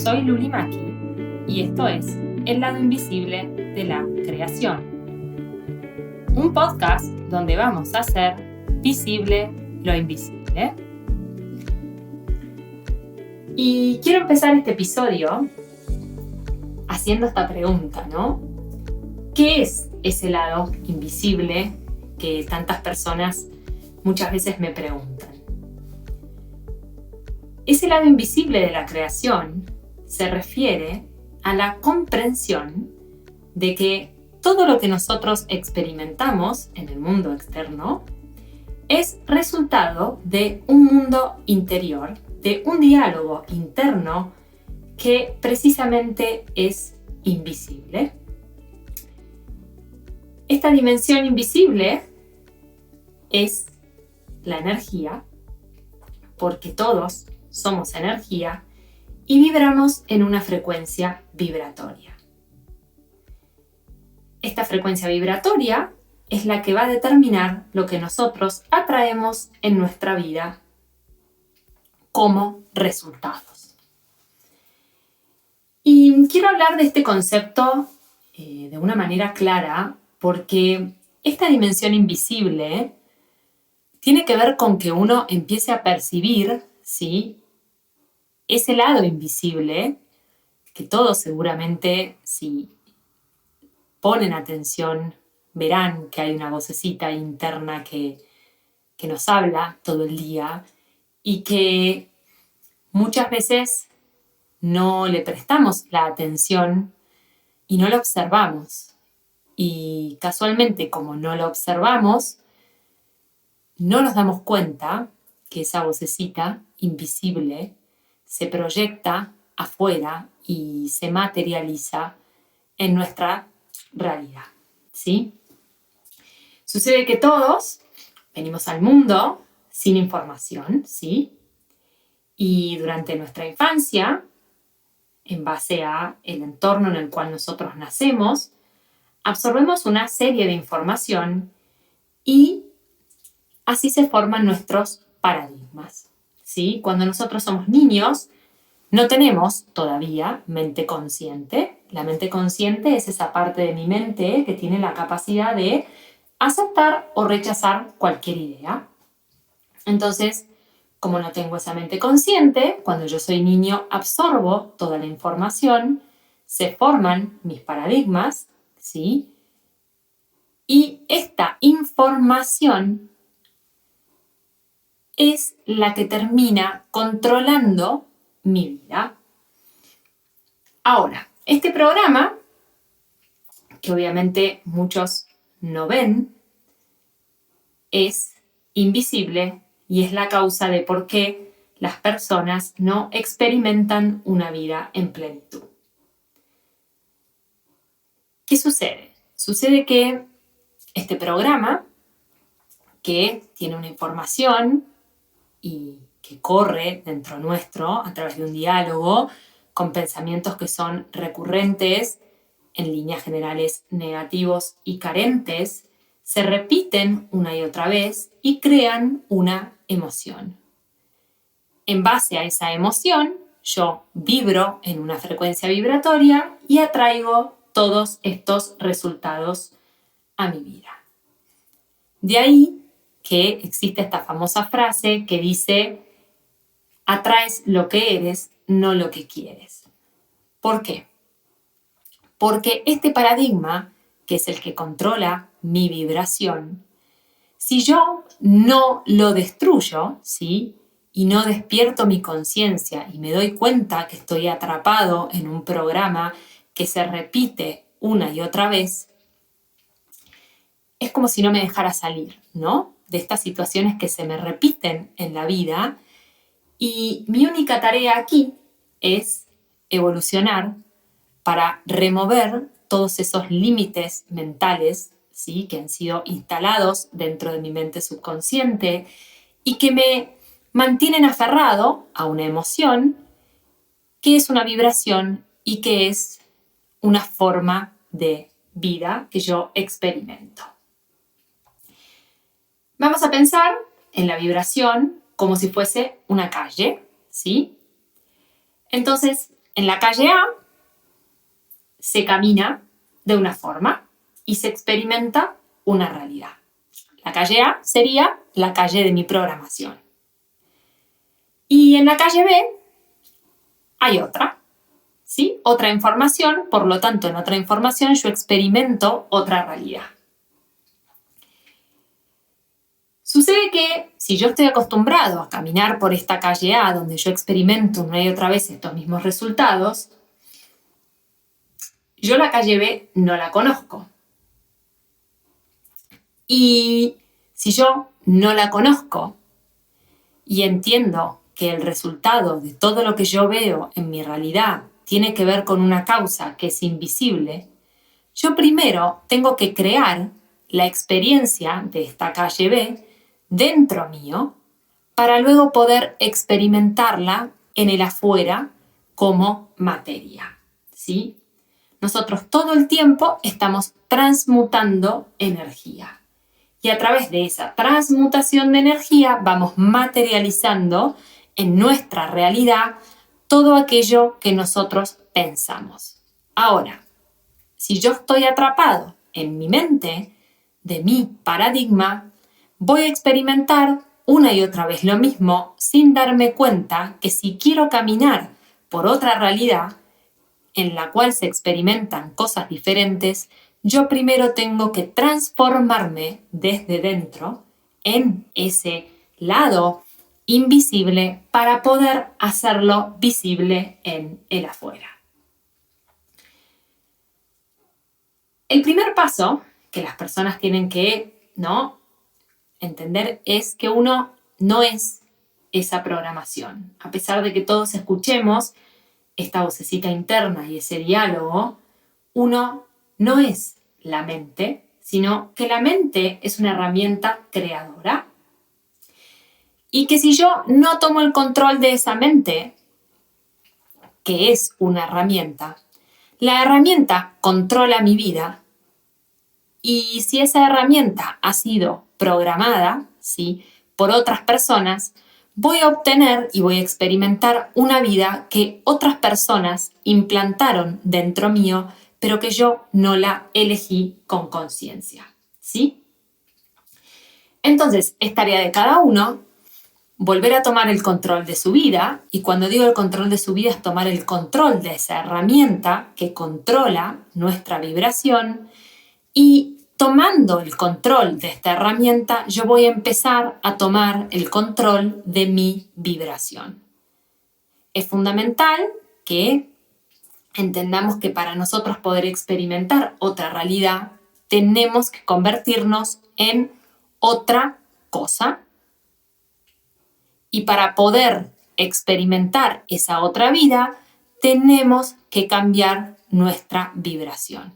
Soy Luli Maki y esto es El lado invisible de la creación. Un podcast donde vamos a hacer visible lo invisible. Y quiero empezar este episodio haciendo esta pregunta, ¿no? ¿Qué es ese lado invisible que tantas personas muchas veces me preguntan? Ese lado invisible de la creación se refiere a la comprensión de que todo lo que nosotros experimentamos en el mundo externo es resultado de un mundo interior, de un diálogo interno que precisamente es invisible. Esta dimensión invisible es la energía, porque todos somos energía y vibramos en una frecuencia vibratoria. Esta frecuencia vibratoria es la que va a determinar lo que nosotros atraemos en nuestra vida como resultados. Y quiero hablar de este concepto de una manera clara porque esta dimensión invisible tiene que ver con que uno empiece a percibir, ¿sí?, ese lado invisible que todos seguramente, si ponen atención, verán que hay una vocecita interna que nos habla todo el día y que muchas veces no le prestamos la atención y no lo observamos. Y casualmente, como no lo observamos, no nos damos cuenta que esa vocecita invisible se proyecta afuera y se materializa en nuestra realidad, ¿sí? Sucede que todos venimos al mundo sin información, ¿sí? Y durante nuestra infancia, en base a el entorno en el cual nosotros nacemos, absorbemos una serie de información y así se forman nuestros paradigmas, ¿sí? Cuando nosotros somos niños, no tenemos todavía mente consciente. La mente consciente es esa parte de mi mente que tiene la capacidad de aceptar o rechazar cualquier idea. Entonces, como no tengo esa mente consciente, cuando yo soy niño absorbo toda la información, se forman mis paradigmas, ¿sí? Y esta información es la que termina controlando mi vida. Ahora, este programa, que obviamente muchos no ven, es invisible y es la causa de por qué las personas no experimentan una vida en plenitud. ¿Qué sucede? Sucede que este programa, que tiene una información y que corre dentro nuestro a través de un diálogo con pensamientos que son recurrentes, en líneas generales negativos y carentes, se repiten una y otra vez y crean una emoción. En base a esa emoción, yo vibro en una frecuencia vibratoria y atraigo todos estos resultados a mi vida. De ahí que existe esta famosa frase que dice: atraes lo que eres, no lo que quieres. ¿Por qué? Porque este paradigma, que es el que controla mi vibración, si yo no lo destruyo, ¿sí?, y no despierto mi conciencia y me doy cuenta que estoy atrapado en un programa que se repite una y otra vez, es como si no me dejara salir, ¿no?, de estas situaciones que se me repiten en la vida. Y mi única tarea aquí es evolucionar para remover todos esos límites mentales, ¿sí?, que han sido instalados dentro de mi mente subconsciente y que me mantienen aferrado a una emoción que es una vibración y que es una forma de vida que yo experimento. Vamos a pensar en la vibración como si fuese una calle, ¿sí? Entonces, En la calle A se camina de una forma y se experimenta una realidad. La calle A sería la calle de mi programación. Y en la calle B hay otra, ¿sí? Otra información, por lo tanto, en otra información yo experimento otra realidad. Sucede que si yo estoy acostumbrado a caminar por esta calle A, donde yo experimento una y otra vez estos mismos resultados, yo la calle B no la conozco. Y si yo no la conozco y entiendo que el resultado de todo lo que yo veo en mi realidad tiene que ver con una causa que es invisible, yo primero tengo que crear la experiencia de esta calle B dentro mío para luego poder experimentarla en el afuera como materia, ¿sí? Nosotros todo el tiempo estamos transmutando energía y a través de esa transmutación de energía vamos materializando en nuestra realidad todo aquello que nosotros pensamos. Ahora, si yo estoy atrapado en mi mente, de mi paradigma, voy a experimentar una y otra vez lo mismo sin darme cuenta que si quiero caminar por otra realidad en la cual se experimentan cosas diferentes, yo primero tengo que transformarme desde dentro en ese lado invisible para poder hacerlo visible en el afuera. El primer paso que las personas tienen que entender es que uno no es esa programación. A pesar de que todos escuchemos esta vocecita interna y ese diálogo, uno no es la mente, sino que la mente es una herramienta creadora. Y que si yo no tomo el control de esa mente, que es una herramienta, la herramienta controla mi vida. Y si esa herramienta ha sido programada, ¿sí?, por otras personas, voy a obtener y voy a experimentar una vida que otras personas implantaron dentro mío, pero que yo no la elegí con conciencia, ¿sí? Entonces, es tarea de cada uno volver a tomar el control de su vida, y cuando digo el control de su vida es tomar el control de esa herramienta que controla nuestra vibración, y tomando el control de esta herramienta, yo voy a empezar a tomar el control de mi vibración. Es fundamental que entendamos que para nosotros poder experimentar otra realidad, tenemos que convertirnos en otra cosa. Y para poder experimentar esa otra vida, tenemos que cambiar nuestra vibración.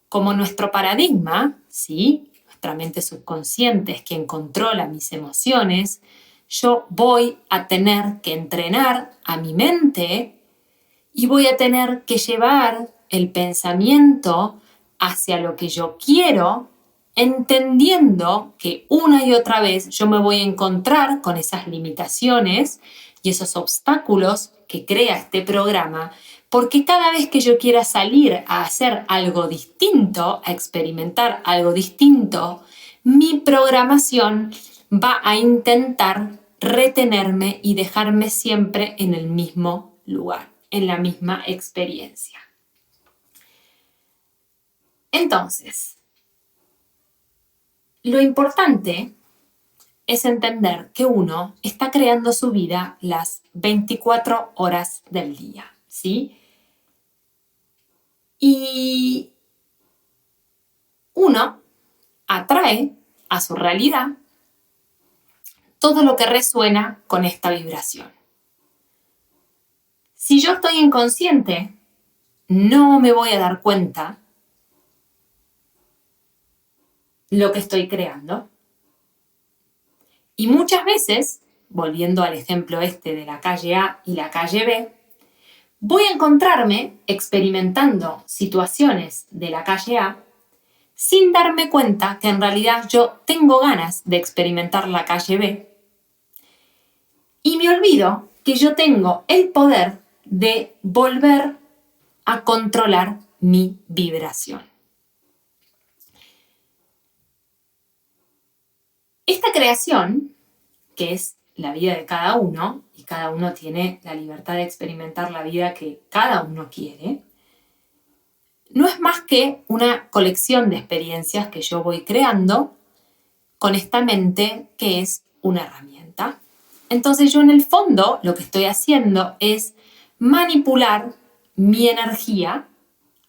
Como nuestro paradigma, ¿sí?, nuestra mente subconsciente es quien controla mis emociones, yo voy a tener que entrenar a mi mente y voy a tener que llevar el pensamiento hacia lo que yo quiero, entendiendo que una y otra vez yo me voy a encontrar con esas limitaciones y esos obstáculos que crea este programa, porque cada vez que yo quiera salir a hacer algo distinto, a experimentar algo distinto, mi programación va a intentar retenerme y dejarme siempre en el mismo lugar, en la misma experiencia. Entonces, lo importante es entender que uno está creando su vida las 24 horas del día, ¿sí? Y uno atrae a su realidad todo lo que resuena con esta vibración. Si yo estoy inconsciente, no me voy a dar cuenta lo que estoy creando. Y muchas veces, volviendo al ejemplo este de la calle A y la calle B, voy a encontrarme experimentando situaciones de la calle A sin darme cuenta que en realidad yo tengo ganas de experimentar la calle B, y me olvido que yo tengo el poder de volver a controlar mi vibración. Esta creación, que es la vida de cada uno, y cada uno tiene la libertad de experimentar la vida que cada uno quiere, no es más que una colección de experiencias que yo voy creando con esta mente que es una herramienta. Entonces yo en el fondo lo que estoy haciendo es manipular mi energía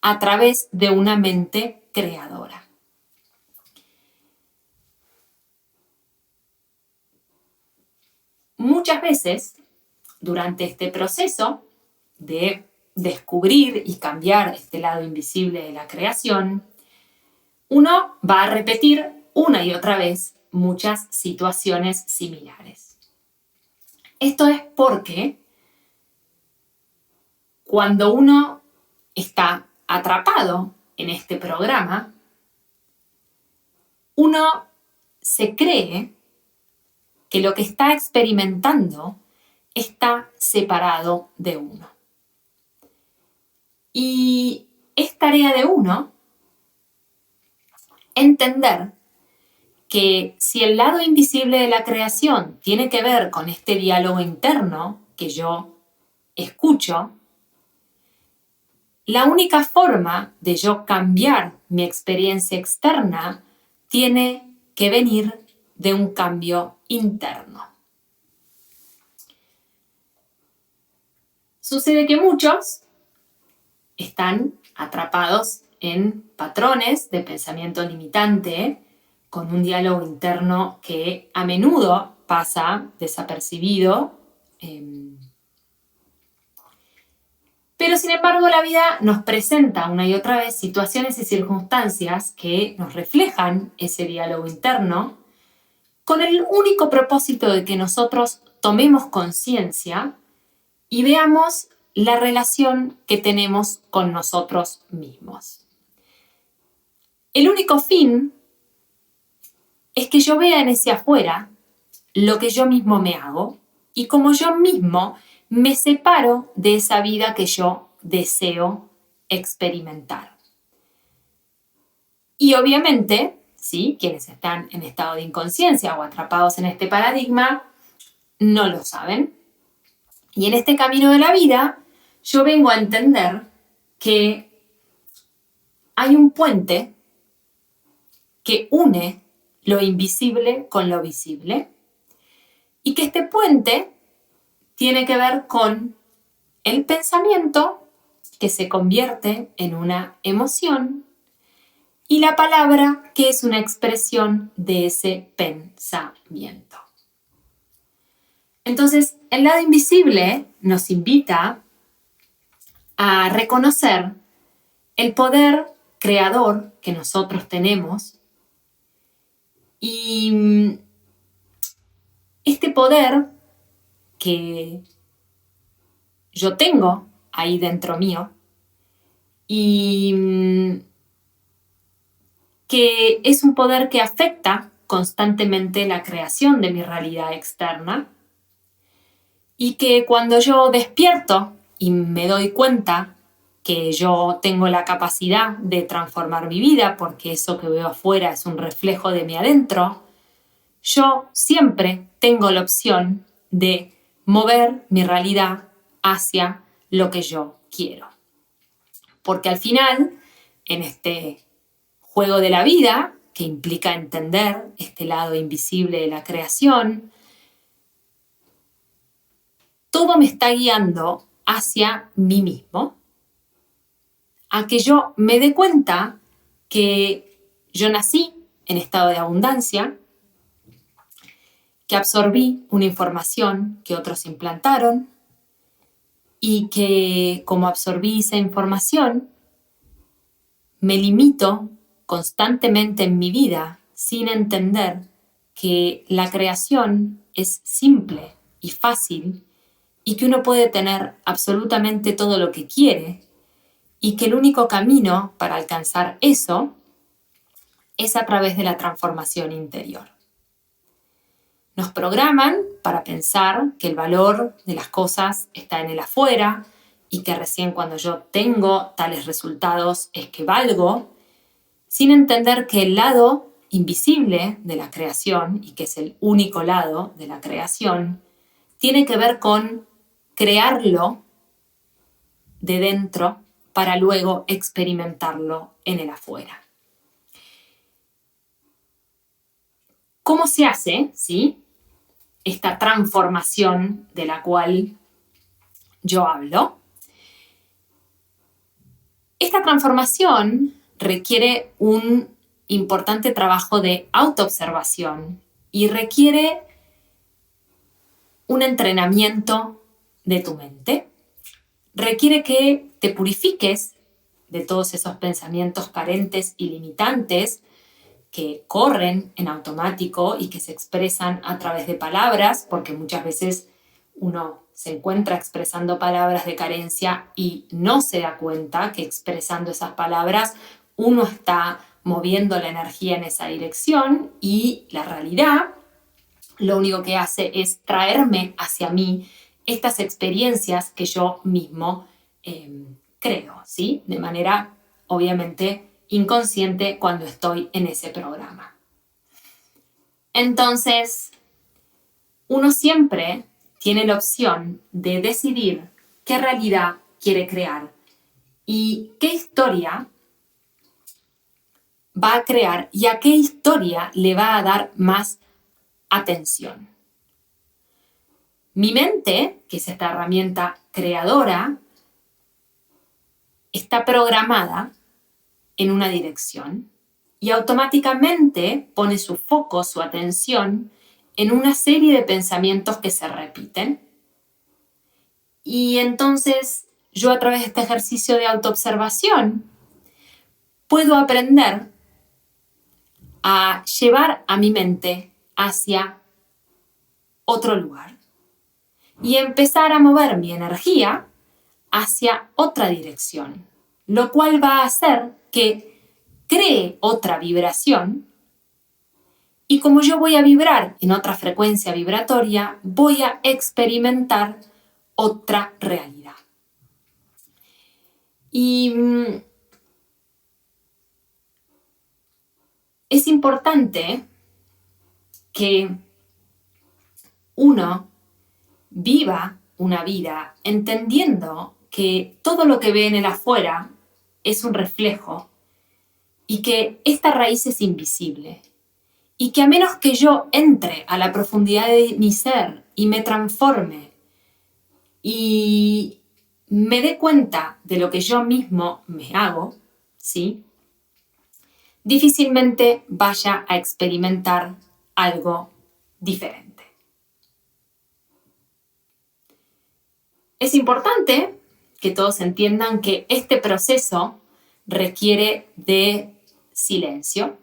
a través de una mente creadora. Muchas veces, durante este proceso de descubrir y cambiar este lado invisible de la creación, uno va a repetir una y otra vez muchas situaciones similares. Esto es porque cuando uno está atrapado en este programa, uno se cree que lo que está experimentando está separado de uno. Y es tarea de uno entender que si el lado invisible de la creación tiene que ver con este diálogo interno que yo escucho, la única forma de yo cambiar mi experiencia externa tiene que venir de un cambio interno. Sucede que muchos están atrapados en patrones de pensamiento limitante, con un diálogo interno que a menudo pasa desapercibido. Pero sin embargo la vida nos presenta una y otra vez situaciones y circunstancias que nos reflejan ese diálogo interno con el único propósito de que nosotros tomemos conciencia y veamos la relación que tenemos con nosotros mismos. El único fin es que yo vea en ese afuera lo que yo mismo me hago y como yo mismo me separo de esa vida que yo deseo experimentar. Y obviamente, ¿sí?, quienes están en estado de inconsciencia o atrapados en este paradigma no lo saben. Y en este camino de la vida yo vengo a entender que hay un puente que une lo invisible con lo visible y que este puente tiene que ver con el pensamiento que se convierte en una emoción y la palabra que es una expresión de ese pensamiento. Entonces, el lado invisible nos invita a reconocer el poder creador que nosotros tenemos y este poder que yo tengo ahí dentro mío y que es un poder que afecta constantemente la creación de mi realidad externa y que cuando yo despierto y me doy cuenta que yo tengo la capacidad de transformar mi vida porque eso que veo afuera es un reflejo de mi adentro, yo siempre tengo la opción de mover mi realidad hacia lo que yo quiero. Porque al final, en este juego de la vida, que implica entender este lado invisible de la creación, todo me está guiando hacia mí mismo, a que yo me dé cuenta que yo nací en estado de abundancia, que absorbí una información que otros implantaron y que como absorbí esa información, me limito constantemente en mi vida sin entender que la creación es simple y fácil y que uno puede tener absolutamente todo lo que quiere y que el único camino para alcanzar eso es a través de la transformación interior. Nos programan para pensar que el valor de las cosas está en el afuera y que recién cuando yo tengo tales resultados es que valgo, sin entender que el lado invisible de la creación, y que es el único lado de la creación, tiene que ver con crearlo de dentro para luego experimentarlo en el afuera. ¿Cómo se hace, sí, esta transformación de la cual yo hablo? Esta transformación requiere un importante trabajo de autoobservación y requiere un entrenamiento de tu mente. Requiere que te purifiques de todos esos pensamientos carentes y limitantes que corren en automático y que se expresan a través de palabras, porque muchas veces uno se encuentra expresando palabras de carencia y no se da cuenta que expresando esas palabras uno está moviendo la energía en esa dirección, y la realidad lo único que hace es traerme hacia mí estas experiencias que yo mismo creo, ¿sí? De manera obviamente inconsciente cuando estoy en ese programa. Entonces, uno siempre tiene la opción de decidir qué realidad quiere crear y qué historia va a crear y a qué historia le va a dar más atención. Mi mente, que es esta herramienta creadora, está programada en una dirección y automáticamente pone su foco, su atención en una serie de pensamientos que se repiten. Y entonces yo, a través de este ejercicio de autoobservación, puedo aprender a llevar a mi mente hacia otro lugar y empezar a mover mi energía hacia otra dirección, lo cual va a hacer que cree otra vibración, y como yo voy a vibrar en otra frecuencia vibratoria, voy a experimentar otra realidad. Y es importante que uno viva una vida entendiendo que todo lo que ve en el afuera es un reflejo y que esta raíz es invisible, y que a menos que yo entre a la profundidad de mi ser y me transforme y me dé cuenta de lo que yo mismo me hago, ¿sí?, difícilmente vaya a experimentar algo diferente. Es importante que todos entiendan que este proceso requiere de silencio.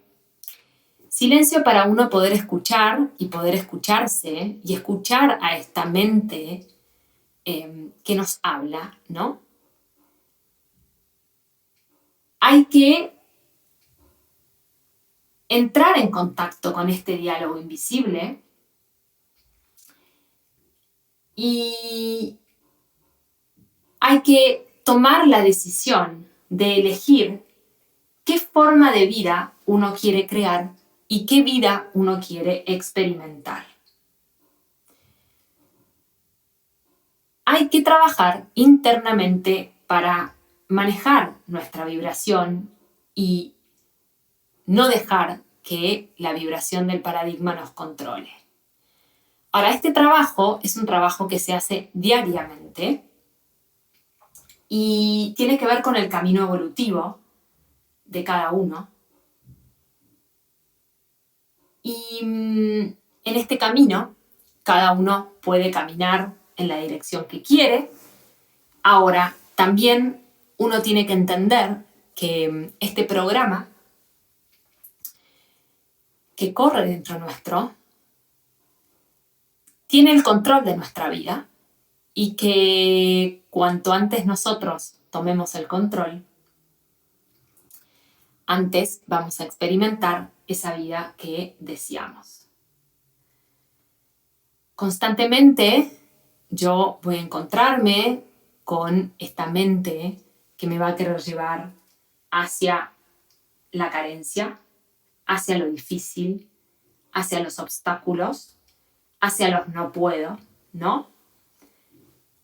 Silencio para uno poder escuchar y poder escucharse y escuchar a esta mente que nos habla, ¿no? Hay que entrar en contacto con este diálogo invisible y hay que tomar la decisión de elegir qué forma de vida uno quiere crear y qué vida uno quiere experimentar. Hay que trabajar internamente para manejar nuestra vibración y no dejar que la vibración del paradigma nos controle. Ahora, este trabajo es un trabajo que se hace diariamente y tiene que ver con el camino evolutivo de cada uno. Y en este camino, cada uno puede caminar en la dirección que quiere. Ahora, también uno tiene que entender que este programa que corre dentro nuestro tiene el control de nuestra vida, y que cuanto antes nosotros tomemos el control, antes vamos a experimentar esa vida que deseamos. Constantemente yo voy a encontrarme con esta mente que me va a querer llevar hacia la carencia, hacia lo difícil, hacia los obstáculos, hacia los no puedo, ¿no?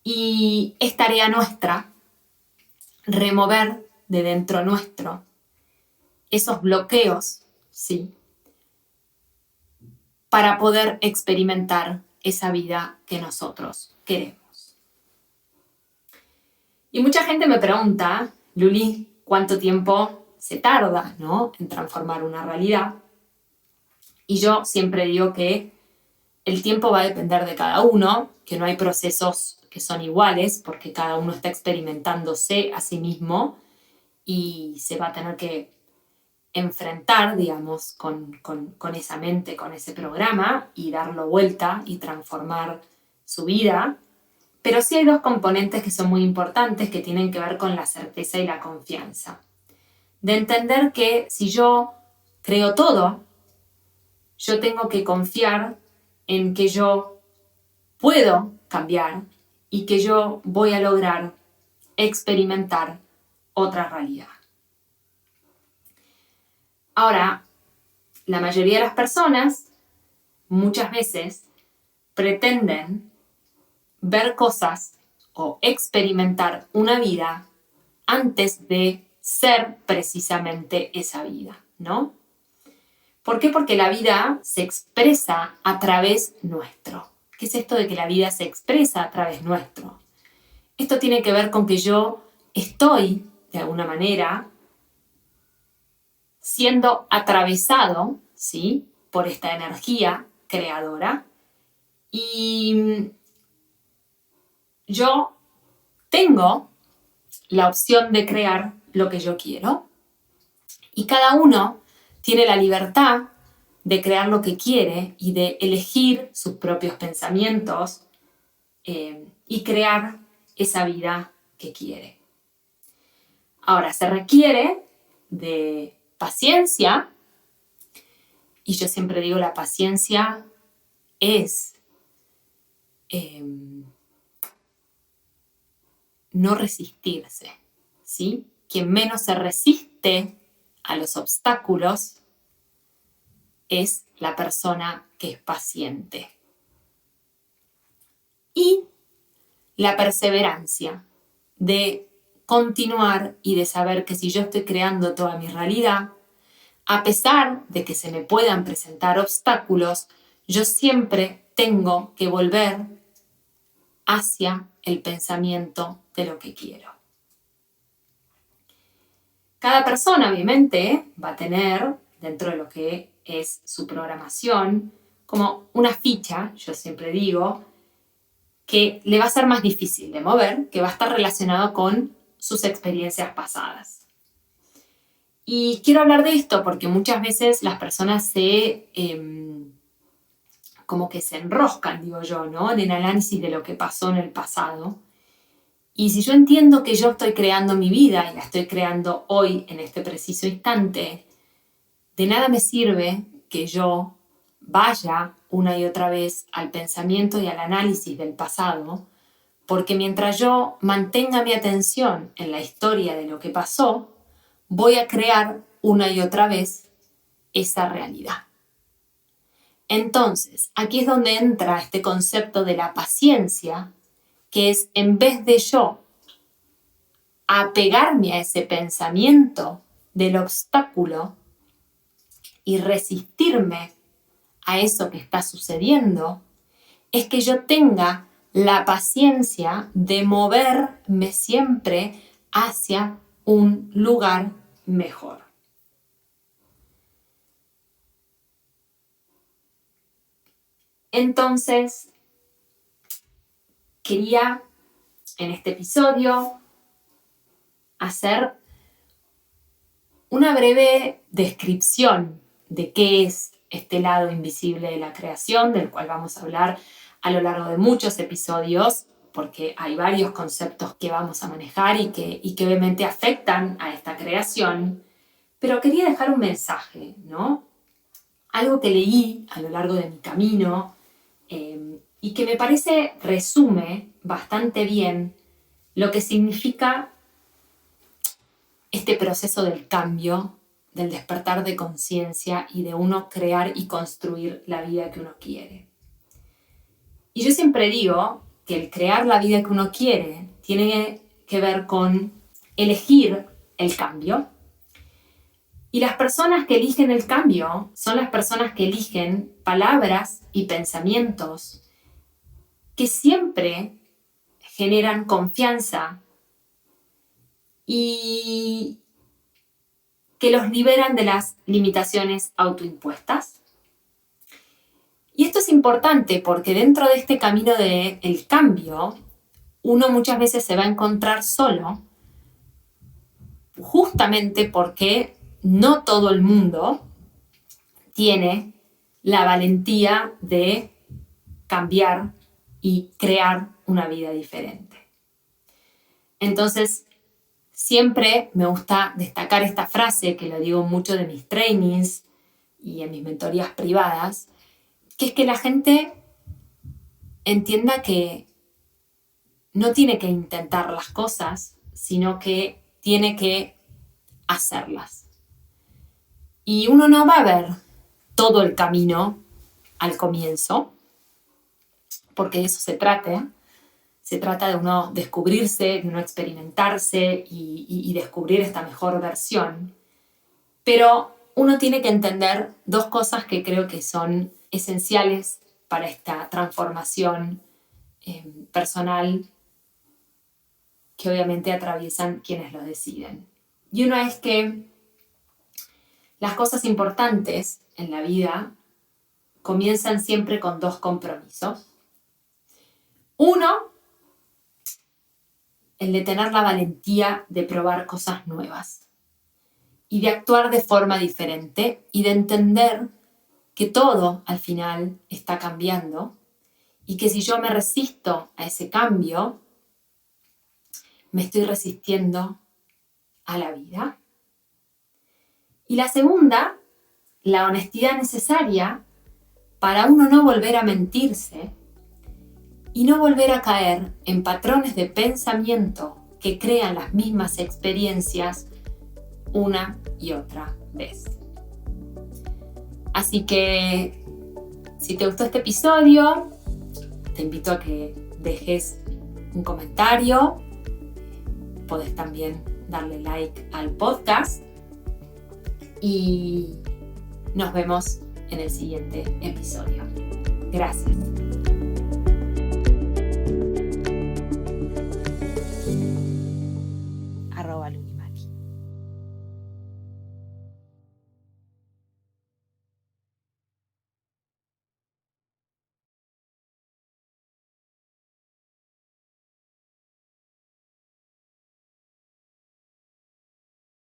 Y es tarea nuestra remover de dentro nuestro esos bloqueos, ¿sí? Para poder experimentar esa vida que nosotros queremos. Y mucha gente me pregunta, Luli, ¿cuánto tiempo se tarda, ¿no?, en transformar una realidad? Y yo siempre digo que el tiempo va a depender de cada uno, que no hay procesos que son iguales, porque cada uno está experimentándose a sí mismo y se va a tener que enfrentar, digamos, con esa mente, con ese programa y darlo vuelta y transformar su vida. Pero sí hay dos componentes que son muy importantes que tienen que ver con la certeza y la confianza. De entender que si yo creo todo, yo tengo que confiar en que yo puedo cambiar y que yo voy a lograr experimentar otra realidad. Ahora, la mayoría de las personas muchas veces pretenden ver cosas o experimentar una vida antes de ser precisamente esa vida, ¿no? ¿Por qué? Porque la vida se expresa a través nuestro. ¿Qué es esto de que la vida se expresa a través nuestro? Esto tiene que ver con que yo estoy, de alguna manera, siendo atravesado, ¿sí?, por esta energía creadora y yo tengo la opción de crear lo que yo quiero y cada uno tiene la libertad de crear lo que quiere y de elegir sus propios pensamientos y crear esa vida que quiere. Ahora, se requiere de paciencia, y yo siempre digo, la paciencia es no resistirse, ¿sí? Quien menos se resiste a los obstáculos es la persona que es paciente. Y la perseverancia de continuar y de saber que si yo estoy creando toda mi realidad, a pesar de que se me puedan presentar obstáculos, yo siempre tengo que volver hacia el pensamiento de lo que quiero. Cada persona, obviamente, va a tener, dentro de lo que es su programación, como una ficha, yo siempre digo, que le va a ser más difícil de mover, que va a estar relacionado con sus experiencias pasadas. Y quiero hablar de esto porque muchas veces las personas como que se enroscan, digo yo, ¿no?, en el análisis de lo que pasó en el pasado. Y si yo entiendo que yo estoy creando mi vida y la estoy creando hoy, en este preciso instante, de nada me sirve que yo vaya una y otra vez al pensamiento y al análisis del pasado, porque mientras yo mantenga mi atención en la historia de lo que pasó, voy a crear una y otra vez esa realidad. Entonces, aquí es donde entra este concepto de la paciencia, que es, en vez de yo apegarme a ese pensamiento del obstáculo y resistirme a eso que está sucediendo, es que yo tenga la paciencia de moverme siempre hacia un lugar mejor. Entonces, quería en este episodio hacer una breve descripción de qué es este lado invisible de la creación, del cual vamos a hablar a lo largo de muchos episodios, porque hay varios conceptos que vamos a manejar y que obviamente afectan a esta creación, pero quería dejar un mensaje, ¿no? Algo que leí a lo largo de mi camino y que me parece resume bastante bien lo que significa este proceso del cambio, del despertar de conciencia y de uno crear y construir la vida que uno quiere. Y yo siempre digo que el crear la vida que uno quiere tiene que ver con elegir el cambio. Y las personas que eligen el cambio son las personas que eligen palabras y pensamientos que siempre generan confianza y que los liberan de las limitaciones autoimpuestas. Y esto es importante porque dentro de este camino del cambio, uno muchas veces se va a encontrar solo, justamente porque no todo el mundo tiene la valentía de cambiar y crear una vida diferente. Entonces, siempre me gusta destacar esta frase, que lo digo mucho de mis trainings y en mis mentorías privadas, que es que la gente entienda que no tiene que intentar las cosas, sino que tiene que hacerlas. Y uno no va a ver todo el camino al comienzo, porque de eso se trata. Se trata de uno descubrirse, de uno experimentarse y descubrir esta mejor versión. Pero uno tiene que entender dos cosas que creo que son esenciales para esta transformación personal que obviamente atraviesan quienes lo deciden. Y una es que las cosas importantes en la vida comienzan siempre con dos compromisos. Uno, el de tener la valentía de probar cosas nuevas y de actuar de forma diferente y de entender que todo al final está cambiando y que si yo me resisto a ese cambio, me estoy resistiendo a la vida. Y la segunda, la honestidad necesaria para uno no volver a mentirse y no volver a caer en patrones de pensamiento que crean las mismas experiencias una y otra vez. Así que, si te gustó este episodio, te invito a que dejes un comentario. Podés también darle like al podcast y nos vemos en el siguiente episodio. Gracias. @Lunima.